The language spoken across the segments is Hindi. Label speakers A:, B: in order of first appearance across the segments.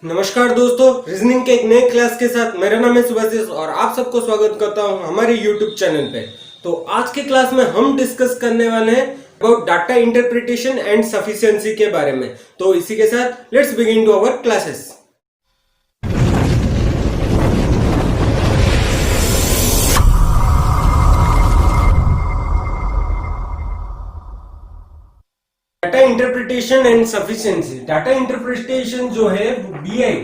A: नमस्कार दोस्तों, रीजनिंग के एक नए क्लास के साथ मेरा नाम है सुभाषिष और आप सबको स्वागत करता हूं हमारे यूट्यूब चैनल पे। तो आज के क्लास में हम डिस्कस करने वाले हैं about data interpretation and sufficiency के बारे में। तो इसी के साथ let's begin to our classes. Data interpretation and sufficiency. Data interpretation जो है वो बीआई,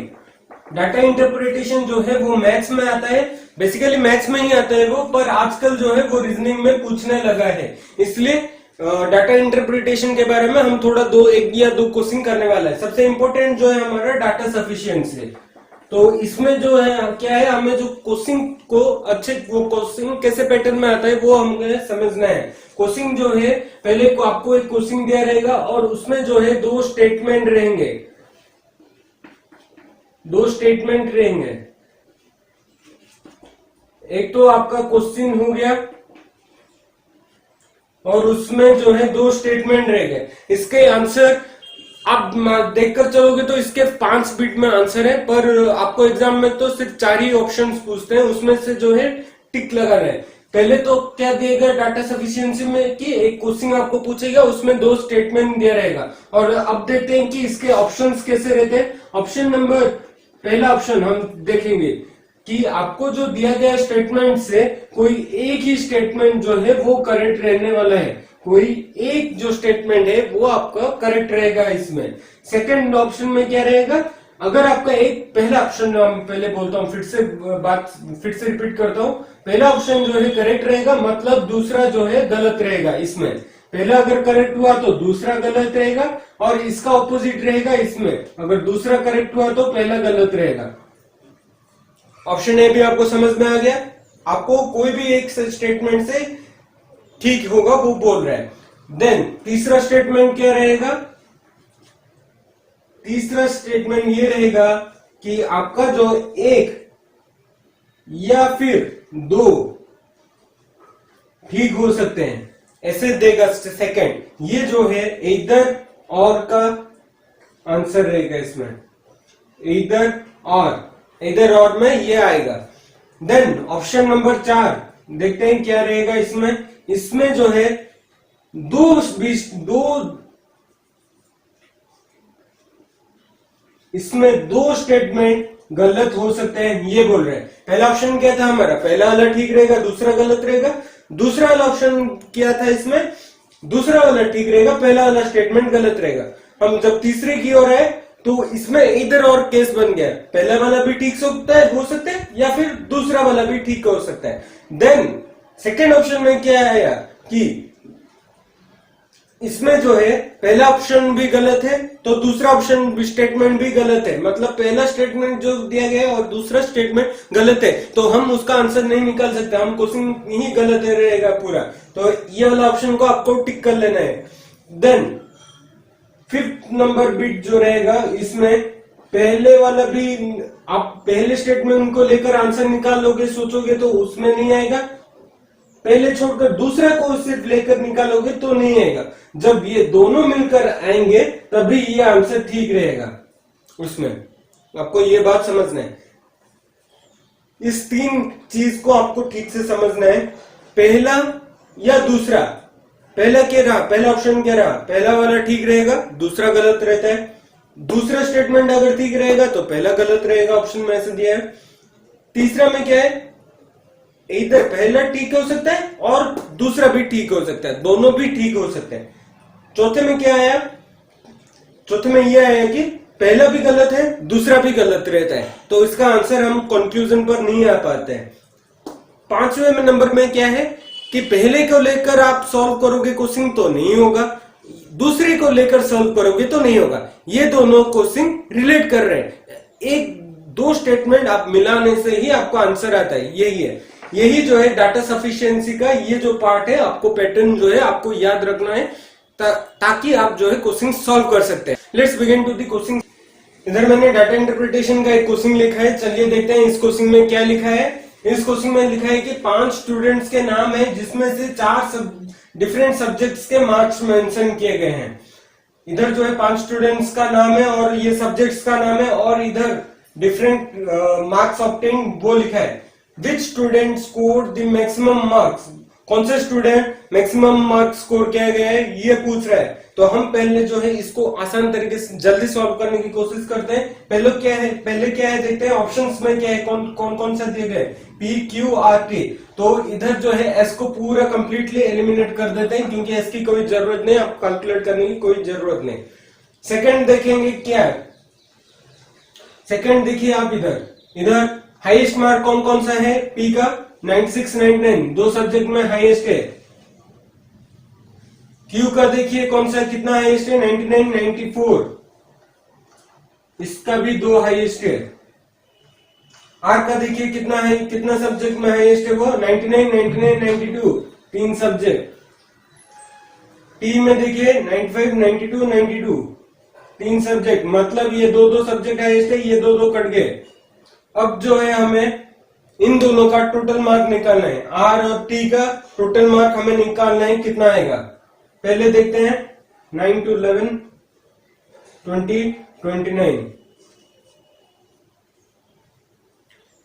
A: डाटा इंटरप्रिटेशन जो है वो मैथ्स में आता है, बेसिकली मैथ्स में ही आता है वो, पर आजकल जो है वो रीजनिंग में पूछने लगा है। इसलिए डाटा इंटरप्रिटेशन के बारे में हम थोड़ा एक या दो क्वेश्चन करने वाला है। सबसे इंपॉर्टेंट जो है हमारा डाटा सफिशिएंसी। तो इसमें जो है क्या है, हमें जो क्वेश्चन को वो क्वेश्चन कैसे पैटर्न में आता है वो हमें समझना है। क्वेश्चन जो है पहले को आपको एक क्वेश्चन दिया रहेगा और उसमें जो है दो स्टेटमेंट रहेंगे। एक तो आपका क्वेश्चन हो गया और उसमें जो है दो स्टेटमेंट रहेंगे। इसके आंसर आप देखकर चलोगे तो इसके 5 बिट में आंसर है, पर आपको एग्जाम में तो सिर्फ 4 ही ऑप्शंस पूछते हैं, उसमें से जो है टिक लगा रहे। पहले तो क्या दिएगा डाटा सफिशिएंसी में कि एक क्वेश्चन आपको पूछेगा, उसमें 2 स्टेटमेंट दिया रहेगा। और अब देखते हैं कि इसके ऑप्शंस कैसे रहते हैं। पहला ऑप्शन हम देखेंगे कि आपको जो दिया गया स्टेटमेंट से कोई एक ही स्टेटमेंट जो है वो करेक्ट रहने वाला है। कोई एक जो स्टेटमेंट है वो आपका करेक्ट रहेगा इसमें। सेकंड ऑप्शन में क्या रहेगा, अगर आपका पहला ऑप्शन पहले बोलता हूँ, फिर से रिपीट करता हूँ। पहला ऑप्शन जो है करेक्ट रहेगा, मतलब दूसरा जो है गलत रहेगा। इसमें पहला अगर करेक्ट हुआ तो दूसरा गलत रहेगा, और इसका ऑपोजिट रहेगा। इसमें अगर दूसरा करेक्ट हुआ तो पहला गलत रहेगा। ऑप्शन ए भी आपको समझ में आ गया। आपको कोई भी एक स्टेटमेंट से ठीक होगा वो बोल रहा है। देन तीसरा स्टेटमेंट क्या रहेगा, तीसरा स्टेटमेंट ये रहेगा कि आपका जो एक या फिर 2 ठीक हो सकते हैं, ऐसे देगा सेकंड। ये जो है इधर और का आंसर रहेगा। इसमें इधर और में ये आएगा। देन ऑप्शन नंबर 4 देखते हैं क्या रहेगा। इसमें जो है इसमें दो स्टेटमेंट गलत हो सकते हैं, ये बोल रहे हैं। पहला ऑप्शन क्या था हमारा, पहला वाला ठीक रहेगा, दूसरा गलत रहेगा। दूसरा वाला ऑप्शन क्या था, इसमें दूसरा वाला ठीक रहेगा, पहला वाला स्टेटमेंट गलत रहेगा। हम जब तीसरे की ओर आए तो इसमें इधर और केस बन गया, पहला वाला भी ठीक हो सकता है या फिर दूसरा वाला भी ठीक हो सकता है। देन सेकेंड ऑप्शन में क्या आया कि इसमें जो है पहला ऑप्शन भी गलत है तो दूसरा ऑप्शन भी स्टेटमेंट भी गलत है, मतलब पहला स्टेटमेंट जो दिया गया है और दूसरा स्टेटमेंट गलत है, तो हम उसका आंसर नहीं निकाल सकते, हम क्वेश्चन ही गलत रहेगा पूरा। तो ये वाला ऑप्शन को आपको टिक कर लेना है। देन 5th नंबर बिट जो रहेगा, इसमें पहले वाला भी आप पहले स्टेटमेंट को लेकर आंसर निकाल लोगे, सोचोगे तो उसमें नहीं आएगा। पहले छोड़कर दूसरा को सिर्फ लेकर निकालोगे तो नहीं आएगा। जब ये दोनों मिलकर आएंगे तभी ये आंसर ठीक रहेगा। उसमें आपको ये बात समझना है। इस 3 चीज को आपको ठीक से समझना है। पहला या दूसरा, पहला क्या रहा, पहला ऑप्शन क्या रहा, पहला वाला ठीक रहेगा, दूसरा गलत रहता है। दूसरा स्टेटमेंट अगर ठीक रहेगा तो पहला गलत रहेगा, ऑप्शन में ऐसे दिया है। तीसरा में क्या है, इधर पहला ठीक हो सकता है और दूसरा भी ठीक हो सकता है, दोनों भी ठीक हो सकते हैं। चौथे में क्या आया, चौथे में यह आया कि पहला भी गलत है, दूसरा भी गलत रहता है, तो इसका आंसर हम कंक्लूजन पर नहीं आ पाते हैं। 5वें नंबर में क्या है कि पहले को लेकर आप सॉल्व करोगे क्वेश्चन तो नहीं होगा, दूसरे को लेकर सॉल्व करोगे तो नहीं होगा। ये दोनों क्वेश्चन रिलेट कर रहे हैं, 1-2 स्टेटमेंट आप मिलाने से ही आपको आंसर आता है। यही जो है डाटा सफिशिएंसी का ये जो पार्ट है, आपको पैटर्न जो है आपको याद रखना है ताकि आप जो है क्वेश्चन सॉल्व कर सकते हैं। Let's begin to the question. इधर मैंने डाटा इंटरप्रिटेशन का एक क्वेश्चन लिखा है, चलिए देखते हैं इस क्वेश्चन में क्या लिखा है। इस क्वेश्चन में लिखा है कि 5 स्टूडेंट्स के नाम है जिसमें से 4 डिफरेंट सब्जेक्ट्स के मार्क्स मेंशन किए गए हैं। इधर जो है 5 स्टूडेंट्स का नाम है और ये सब्जेक्ट्स का नाम है, और इधर डिफरेंट मार्क्स ऑब्टेन वो लिखा है। Which student score the maximum marks, कौन से स्टूडेंट मैक्सिमम मार्क्स स्कोर किया गया है ये पूछ रहा है। तो हम पहले जो है इसको आसान तरीके से जल्दी सॉल्व करने की कोशिश करते हैं। पहले क्या है देखते हैं ऑप्शंस में क्या है, कौन सा दिए गए, पी क्यू आर टी। तो इधर जो है एस को पूरा कंप्लीटली एलिमिनेट कर देते हैं, क्योंकि एस की कोई जरूरत नहीं, आप कैलकुलेट करने की कोई जरूरत नहीं। सेकंड देखेंगे क्या है, सेकंड देखिए आप इधर हाईएस्ट मार्क कौन सा है, पी का 96 99, दो सब्जेक्ट में हाईएस्ट है। क्यू का देखिए कौन सा कितना हाईएस्ट है, 99 94, इसका भी दो हाईएस्ट है। आर का देखिए कितना है, कितना सब्जेक्ट में हाईएस्ट है वो, 99 99 92, तीन सब्जेक्ट। टी में देखिए 95 92 92, तीन सब्जेक्ट, मतलब ये दो सब्जेक्ट हाईएस्ट है, ये दो कट गए। अब जो है हमें इन दोनों का टोटल मार्क निकालना है, आर और टी का टोटल मार्क हमें निकालना है, कितना आएगा पहले देखते हैं। 9 to 11 20 29,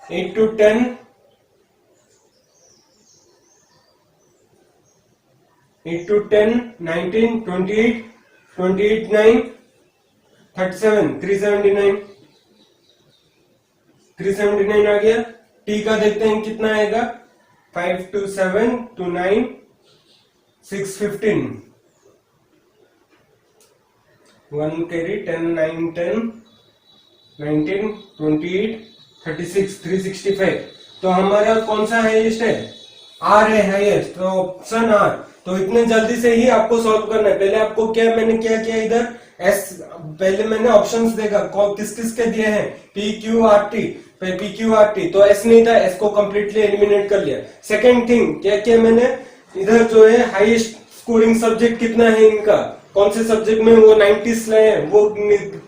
A: 8 to 10 8 to 10 19 28 28 9 37 379 379 आ गया। टी का देखते हैं कितना आएगा, 5 to 7 to 9 615, 1 carry 10 9 10 19 28 36 365। तो हमारा कौन सा हाईएस्ट है, आर है हाईएस्ट, तो ऑप्शन आर। तो इतने जल्दी से ही आपको सॉल्व करना है। पहले आपको मैंने क्या किया इधर एस, पहले मैंने ऑप्शंस देखा किस किस के दिए हैं, P Q R T, P Q R T, तो एस नहीं था, एस को कंप्लीटली एलिमिनेट कर लिया। सेकंड थिंग क्या किया मैंने, इधर जो है हाईएस्ट स्कोरिंग सब्जेक्ट कितना है इनका, कौन से सब्जेक्ट में वो 90s लाए हैं वो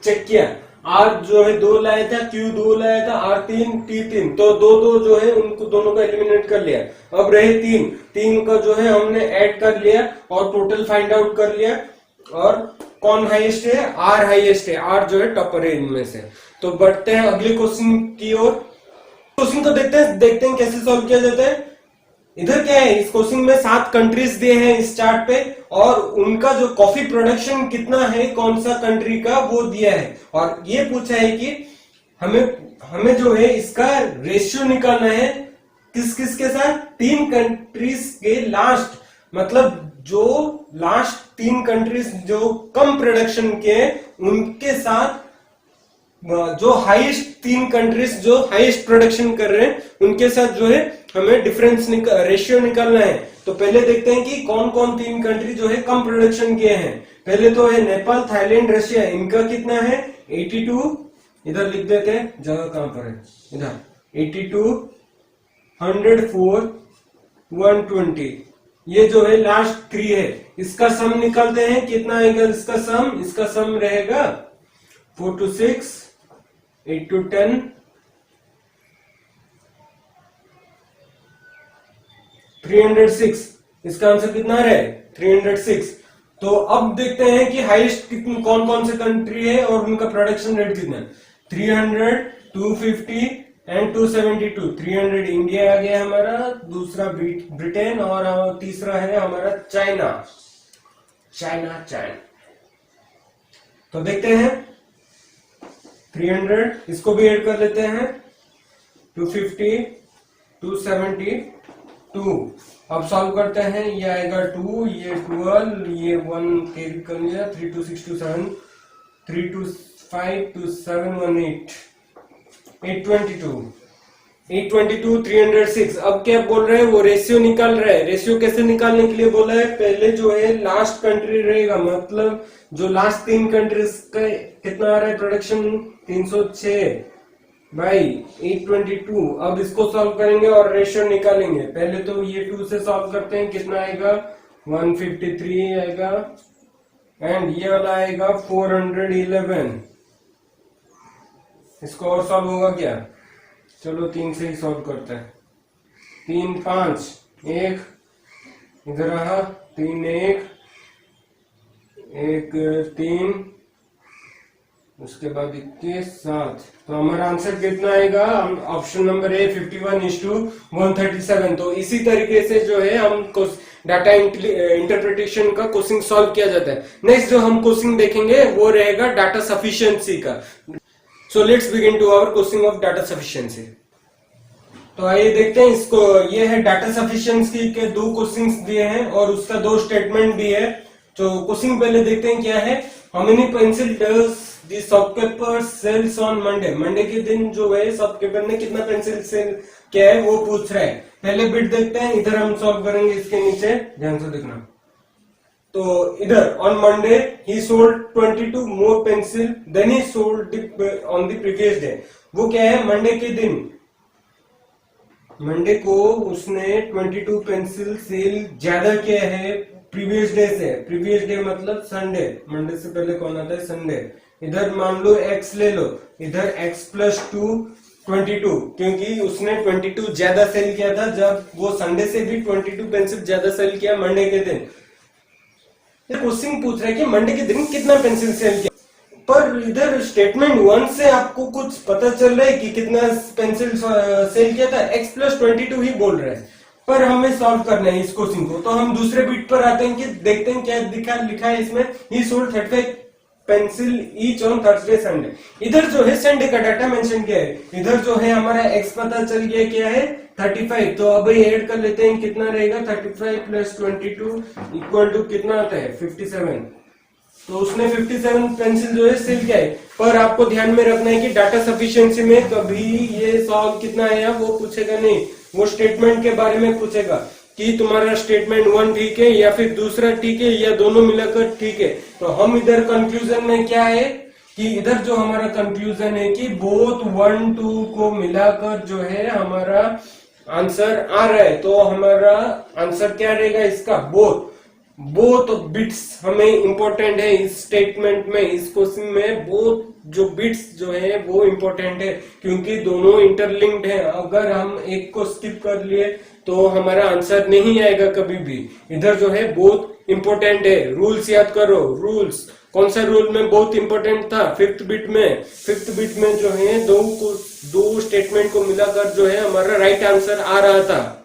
A: चेक किया। आर जो है 2 लाया था, क्यू 2 लाया था, आर 3 टी 3, तो दो जो है उनको दोनों को एलिमिनेट कर लिया। अब रहे 3 का जो है हमने ऐड कर लिया और टोटल फाइंड आउट कर लिया। और कौन हाईएस्ट है, आर हाईएस्ट है, आर जो है टॉपर है इनमें से। तो बढ़ते हैं अगले क्वेश्चन की ओर। क्वेश्चन को देखते हैं कैसे सॉल्व किया जाता है। इधर क्या है, इस क्वेश्चन में 7 कंट्रीज दिए हैं इस चार्ट पे, और उनका जो कॉफी प्रोडक्शन कितना है कौन सा कंट्री का वो दिया है। और ये पूछा है कि हमें जो है इसका रेशियो निकालना है किस किस के साथ, 3 कंट्रीज के लास्ट, मतलब जो लास्ट 3 कंट्रीज जो कम प्रोडक्शन के उनके साथ जो हाईएस्ट 3 कंट्रीज जो हाईएस्ट प्रोडक्शन कर रहे हैं उनके साथ जो है हमें डिफरेंस रेशियो निकालना है। तो पहले देखते हैं कि कौन कौन 3 कंट्री जो है कम प्रोडक्शन किए हैं। पहले तो है नेपाल, थाईलैंड, रशिया, इनका कितना है 82, इधर लिख देते हैं, जगह कहां पर है, इधर 82 104 120, ये जो है लास्ट 3 है। इसका सम निकालते हैं, कितना आएगा इसका सम रहेगा 4 to 6 8 to 10 306, इसका आंसर कितना रहे 306। तो अब देखते हैं कि हाईएस्ट कौन कौन से कंट्री है और उनका प्रोडक्शन रेट कितना है। 300 250 एंड 272। 300 इंडिया आ गया हमारा, दूसरा ब्रिटेन, और तीसरा है हमारा चाइना। तो देखते हैं 300, इसको भी ऐड कर लेते हैं, 250 272। अब सॉल्व करते हैं, ये आएगा 2, ये 12, ये 1 कैरी कर लिया, 3 2 6 2 7 3 2 5 2 7 1 8 822 306। अब क्या बोल रहे हैं, वो रेशियो निकाल रहे हैं। रेशियो कैसे निकालने के लिए बोला है, पहले जो है लास्ट कंट्री रहेगा, मतलब जो लास्ट 3 कंट्रीज का कितना आ रहा है प्रोडक्शन, 306 बाई 822। अब इसको सॉल्व करेंगे और रेशियो निकालेंगे। पहले तो ये 2 से सॉल्व करते हैं, कितना आएगा 153 आएगा, एंड ये वाला आएगा 411। इसको और सॉल्व होगा क्या, चलो 3 से ही सॉल्व करते हैं। 3 5 1 इधर रहा, 3 1 एक 3, उसके बाद 21 7, तो हमारा आंसर कितना आएगा? Option number A 51:137। तो इसी तरीके से जो है हम डाटा इंटरप्रिटेशन का क्वेश्चन सॉल्व किया जाता है। नेक्स्ट जो हम क्वेश्चन देखेंगे वो रहेगा डाटा सफिशिएंसी का। So let's begin to our question of data sufficiency. तो आइए देखते हैं इसको। ये है डाटा सफिशिएंसी के 2 क्वेश्चंस दिए हैं और उसका 2 स्टेटमेंट भी है। तो क्वेश्चन पहले देखते हैं क्या है। How many pencil does the shopkeeper sells on Monday? Monday के दिन जो है शॉपकीपर ने कितना पेंसिल सेल किया है वो पूछ रहा है। पहले बिट देखते हैं, इधर हम सॉल्व करेंगे, इसके नीचे ध्यान से देखना। तो इधर on Monday he sold 22 more pencil than he sold on the previous day. वो क्या है? मंडे के दिन, मंडे को उसने 22 पेंसिल सेल ज्यादा किया है प्रीवियस डे से। प्रीवियस डे मतलब संडे, मंडे से पहले कौन आता है? संडे। इधर मान लो x ले लो, इधर x + 2 22, क्योंकि उसने 22 ज्यादा सेल किया था जब वो संडे से भी 22 पेंसिल ज्यादा सेल किया मंडे के दिन। क्वेश्चन पूछ रहा है कि मंडे के दिन कितना पेंसिल सेल किया, पर इधर स्टेटमेंट 1 से आपको कुछ पता चल रहा है कि कितना पेंसिल सेल किया था? x + 22 ही बोल रहा है, पर हमें सॉल्व करना है इस क्वेश्चन को। तो हम दूसरे बिट पर आते हैं कि देखते हैं क्या लिखा है इसमें। ही sold 35 pencil each on Thursday Sunday. इधर जो है संडे का डाटा मेंशन किया है, इधर जो है हमारा x पता चल गया क्या है? 35। तो अब ऐड कर लेते हैं, कितना रहेगा? 35 + 22 = कितना आता है? 57। तो उसने 57 पेंसिल जो है सेल किया है। पर आपको ध्यान में रखना है कि डाटा सफिशिएंसी में कभी ये सॉल्व कितना आया वो पूछेगा नहीं, वो स्टेटमेंट के बारे में पूछेगा कि तुम्हारा स्टेटमेंट 1 ठीक है या फिर दूसरा ठीक है या दोनों मिलाकर ठीक है। तो हम इधर कंक्लूजन में क्या है कि इधर जो हमारा कंक्लूजन है कि बोथ 1 2 को मिलाकर जो है हमारा आंसर आ रहा है। तो हमारा आंसर क्या रहेगा इसका? बोथ बिट्स हमें इंपॉर्टेंट है इस स्टेटमेंट में, इस क्वेश्चन में बोथ जो बिट्स जो है वो इंपॉर्टेंट है, क्योंकि दोनों इंटरलिंक्ड है। अगर हम एक को स्किप कर लिए तो हमारा आंसर नहीं आएगा कभी भी। इधर जो है बोथ इंपॉर्टेंट है। रूल्स याद करो। रूल्स कौन सा रूल में बहुत इंपॉर्टेंट था? 5th बिट में। 5th बिट में जो है दो स्टेटमेंट को मिलाकर जो है हमारा राइट आंसर आ रहा था।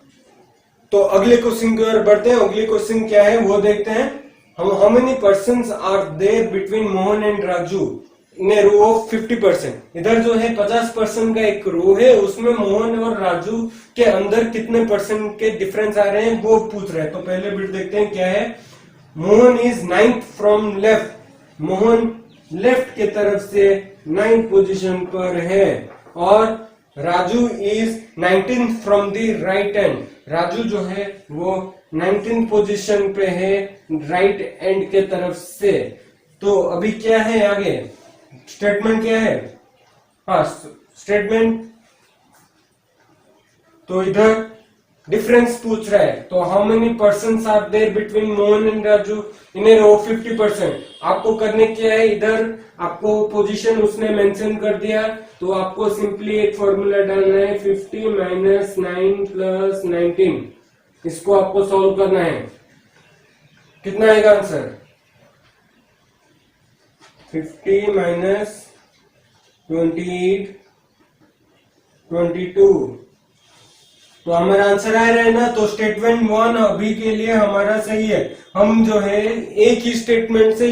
A: तो अगले क्वेश्चन की ओर बढ़ते हैं। अगले क्वेश्चन क्या है वो देखते हैं। How many persons are there between Mohan and Raju in a row of 50%? इधर जो है 50% का एक रो है, उसमें मोहन और राजू के अंदर कितने परसेंट के डिफरेंस आ रहे हैं वो पूछ रहे हैं। तो पहले बिट देखते हैं क्या है। Mohan is 9th from left. Mohan left के तरफ से 9th पोजीशन पर है और Raju is 19th from the right and. Raju जो है वो 19th पोजीशन पे है राइट एंड के तरफ से। तो अभी क्या है आगे? स्टेटमेंट क्या है? हाँ, स्टेटमेंट तो इधर डिफरेंस पूछ रहा है। तो how many persons are there between Mohan and Raju in a row 50%? आपको करने क्या है, इधर आपको पोजीशन उसने मेंशन कर दिया, तो आपको सिंपली एक फॉर्मूला डालना है 50 - 9 + 19। इसको आपको सॉल्व करना है। कितना आएगा आंसर? 50 - 28 22। तो हमारा आंसर आ रहा है ना। तो स्टेटमेंट 1 अभी के लिए हमारा सही है। हम जो है एक ही स्टेटमेंट से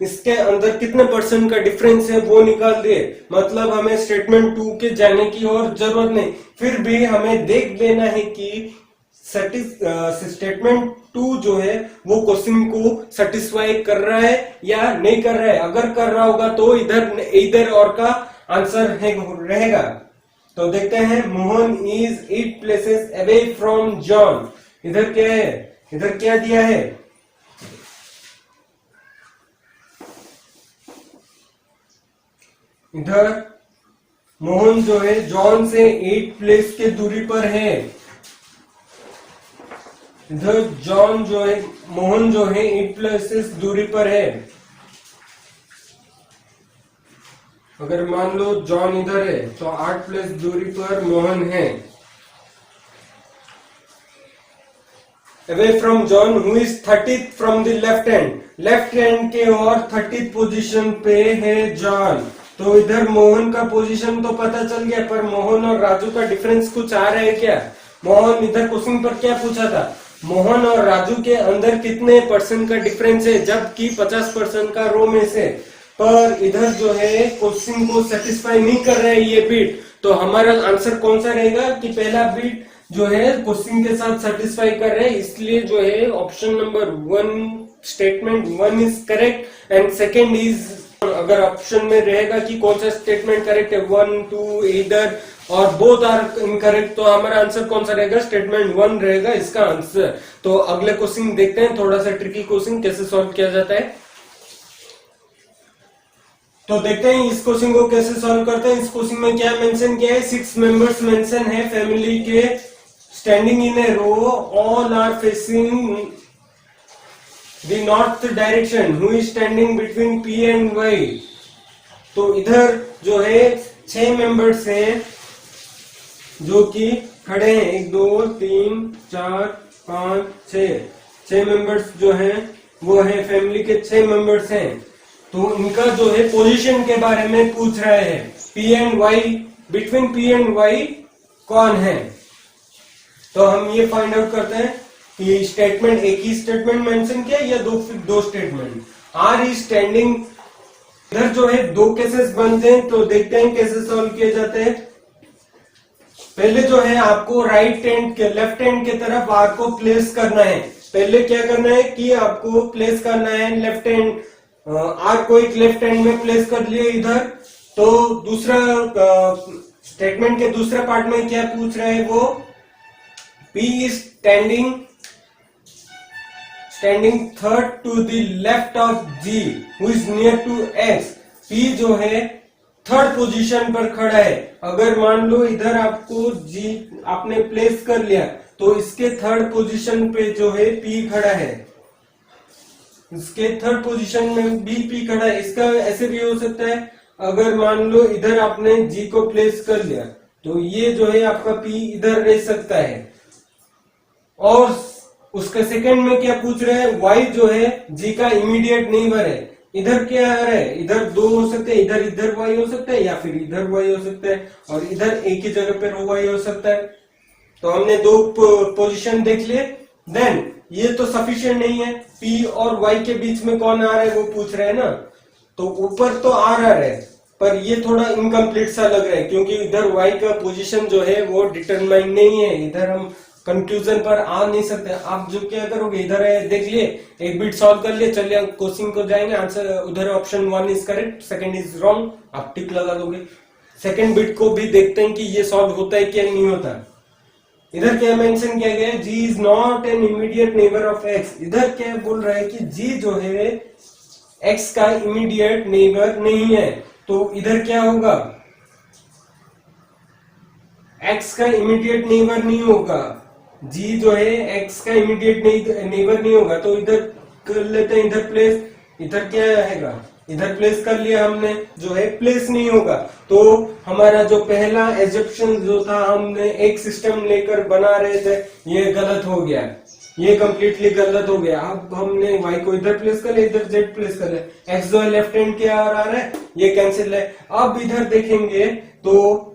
A: इसके अंदर कितने परसेंट का डिफरेंस है वो निकाल दिए। मतलब हमें स्टेटमेंट 2 के जाने की और जरूरत नहीं। फिर भी हमें देख लेना है कि स्टेटमेंट 2 जो है वो क्वेश्चन को सेटिस्फाई कर रहा है या नहीं कर रहा है। अगर कर रहा होगा तो इधर और का आंसर रहेगा। तो देखते हैं। Mohan is 8 places away from John. इधर क्या है? इधर क्या दिया है? इधर मोहन जो है जॉन से 8 प्लेस के दूरी पर है। इधर जॉन जो है मोहन जो है 8 places दूरी पर है। अगर मान लो जॉन इधर है तो 8 प्लेस दूरी पर मोहन है। away from John who is 30th from the left hand. Left hand के और 30th पोजीशन पे है जॉन। तो इधर मोहन का पोजीशन तो पता चल गया, पर मोहन और राजू का डिफरेंस कुछ आ रहा है क्या? मोहन इधर क्वेश्चन पर क्या पूछा था, मोहन और राजू के अंदर कितने परसेंट का डिफरेंस है, जबकि 50% का रो में से। पर इधर जो है क्वेश्चन को सेटिस्फाई नहीं कर रहा है ये बिट, तो हमारा आंसर कौन सा रहेगा कि पहला बिट जो है क्वेश्चन के साथ सेटिस्फाई कर रहे हैं, इसलिए जो है option number 1 statement 1 is correct and second is, अगर ऑप्शन में रहेगा कि कौन सा स्टेटमेंट करेक्ट है 1 2 ईदर और बोथ आर इनकरेक्ट, तो हमारा आंसर कौन सा रहेगा, स्टेटमेंट 1 रहेगा इसका आंसर। तो अगले क्वेश्चन देखते हैं, थोड़ा सा ट्रिकी क्वेश्चन कैसे सॉल्व किया जाता है। तो देखते हैं इस क्वेश्चन को कैसे सॉल्व करते हैं। इस क्वेश्चन में क्या मेंशन किया है, 6 मेंबर्स मेंशन है फैमिली के, standing in a row, all are facing the north direction, who is standing between P and Y। तो इधर जो है 6 मेंबर्स हैं जो कि खड़े हैं, 1 2 3 4 5 6 मेंबर्स जो हैं वो है फैमिली के 6 मेंबर्स हैं। तो इनका जो है पोजीशन के बारे में पूछ रहे हैं, P and Y, between P and Y कौन है। तो हम ये फाइंड आउट करते हैं कि स्टेटमेंट, एक ही स्टेटमेंट मेंशन किया या दो स्टेटमेंट। आर इज स्टैंडिंग, इधर जो है 2 केसेस बनते हैं, तो देखते हैं कैसे सॉल्व किए जाते हैं। पहले जो है आपको राइट हैंड के लेफ्ट हैंड के तरफ आर को प्लेस करना है। पहले क्या करना है कि आपको प्लेस करना है लेफ्ट हैंड, आर को एक लेफ्ट हैंड में प्लेस कर लिए इधर। तो दूसरा स्टेटमेंट के दूसरे पार्ट में क्या पूछ रहे हैं वो, P is standing third to the left of G who is near to X। P जो है थर्ड पोजीशन पर खड़ा है। अगर मान लो इधर आपको G आपने प्लेस कर लिया, तो इसके थर्ड पोजीशन पे जो है P खड़ा है, इसके थर्ड पोजीशन में भी P खड़ा है। इसका ऐसे भी हो सकता है, अगर मान लो इधर आपने G को प्लेस कर लिया, तो ये जो है आपका P इधर रह सकता है। और उसके सेकंड में क्या पूछ रहे हैं, Y जो है G का इमीडिएट नेबर है। इधर क्या आ रहा है, इधर 2 हो सकते हैं, इधर Y हो सकता है या फिर इधर Y हो सकता है, और इधर एक ही जगह पे रो Y हो सकता है। तो हमने 2 पोजीशन देख लिए। देन ये तो सफिशिएंट नहीं है, P और Y के बीच में कौन आ रहा है वो पूछ रहे हैं ना। तो ऊपर तो R आ रहा है, पर ये थोड़ा इनकम्प्लीट सा लग रहा है, क्योंकि इधर Y का पोजीशन जो है वो डिटरमाइन नहीं है। इधर हम कंक्लूजन पर आ नहीं सकते। आप जो क्या करोगे, इधर है देख लिए, एक बिट सॉल्व कर लिए, चलिए क्वेश्चन को जाएंगे, आंसर उधर option 1 is correct, second is wrong, आप टिक लगा दोगे। सेकंड बिट को भी देखते हैं कि ये सॉल्व होता है क्या नहीं होता। इधर क्या मेंशन किया गया है, G is not an immediate neighbour of X। इधर क्या बोल रहा है कि G जो है X का इमीडिएट नेबर नहीं है। तो इधर क्या होगा, X का इमीडिएट नेबर नहीं होगा, G जो है X का इमीडिएट नेबर नहीं होगा। तो इधर कर लेते हैं, इधर प्लेस, इधर क्या रहेगा, इधर प्लेस कर लिया हमने, जो है प्लेस नहीं होगा। तो हमारा जो पहला एजप्शन जो था, हमने एक सिस्टम लेकर बना रहे थे, ये गलत हो गया, ये कंप्लीटली गलत हो गया। अब हमने Y को इधर प्लेस कर लिया, इधर Z प्लेस कर लिया, X जो है लेफ्ट हैंड के आ रहा है, ये कैंसिल है। अब इधर देखेंगे तो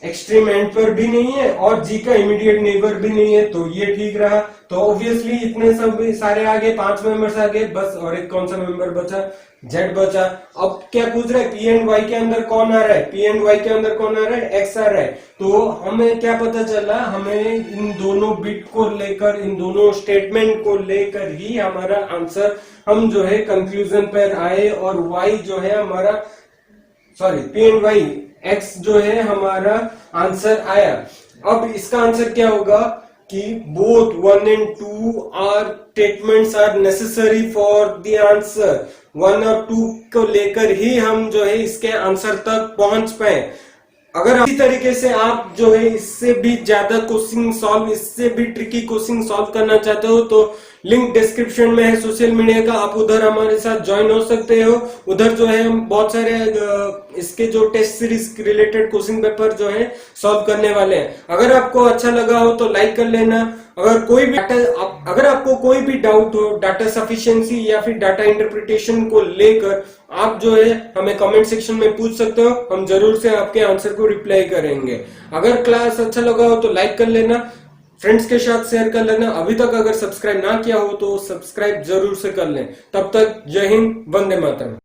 A: एक्सट्रीम एंड पर भी नहीं है और G का इमीडिएट नेबर भी नहीं है, तो ये ठीक रहा। तो ऑब्वियसली इतने सब सारे आगे 5 मेंबर्स आगे, बस और एक कौन सा मेंबर बचा, Z बचा। अब क्या पूछ रहा है, P एंड Y के अंदर कौन आ रहा है, P एंड Y के अंदर कौन आ रहा है, X आ रहा है। तो हमें क्या पता चला, हमें इन दोनों बिट को लेकर, इन दोनों स्टेटमेंट को लेकर ही हमारा आंसर, हम जो है कंक्लूजन पर आए, और Y जो है हमारा, sorry P and Y, X जो है हमारा आंसर आया। अब इसका आंसर क्या होगा कि both 1 and 2 are statements are necessary for the answer. 1 और 2 को लेकर ही हम जो है इसके आंसर तक पहुंच पाए। अगर इसी तरीके से आप जो है इससे भी ज्यादा क्वेश्चन सॉल्व, इससे भी ट्रिकी क्वेश्चन सॉल्व करना चाहते हो, तो लिंक डिस्क्रिप्शन में है सोशल मीडिया का, आप उधर हमारे साथ ज्वाइन हो सकते हो। उधर जो है हम बहुत सारे इसके जो test series related question paper जो है सॉल्व करने वाले हैं। अगर आपको अच्छा लगा हो तो लाइक कर लेना। अगर आपको कोई भी डाउट हो डाटा सफिशिएंसी या फिर डाटा इंटरप्रिटेशन को लेकर, आप जो है हमें कमेंट सेक्शन में पूछ सकते हो, हम जरूर से आपके आंसर को रिप्लाई करेंगे। अगर क्लास अच्छा लगा हो तो लाइक कर लेना, फ्रेंड्स के साथ शेयर कर लेना। अभी तक अगर सब्सक्राइब ना किया हो तो सब्सक्राइब जरूर से कर लें। तब तक जय हिंद, वंदे मातरम।